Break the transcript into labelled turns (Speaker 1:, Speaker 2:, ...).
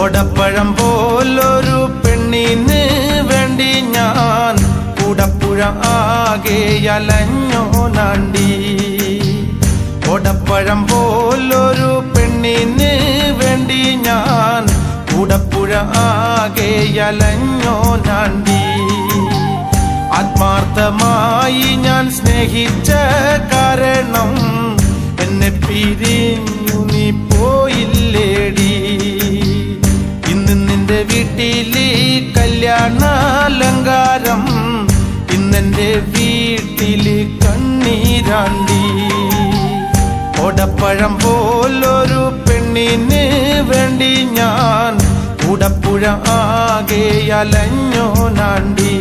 Speaker 1: ഓടപ്പഴം പോലൊരു പെണ്ണിന് വേണ്ടി ഞാൻ കൂടപ്പുഴ ആകെ അലഞ്ഞോനാണ്ടി. ഓടപ്പഴം പോലൊരു പെണ്ണിന് വേണ്ടി ഞാൻ കൂടപ്പുഴ ആകെ അലഞ്ഞോനാണ്ടി. ആത്മാർത്ഥമായി ഞാൻ സ്നേഹിച്ച കാരണം എന്നെ പിരിഞ്ഞു നീ പോയില്ലേടി. ഇന്ന് നിന്റെ വീട്ടില് കല്യാണാലങ്കാരം, ഇന്നെന്റെ വീട്ടില് കണ്ണീരാണ്ടി. ഓടപ്പഴം പോലൊരു പെണ്ണിന് വേണ്ടി ഞാൻ കൂടപ്പുഴ ആകെ അലഞ്ഞോനാണ്ടി.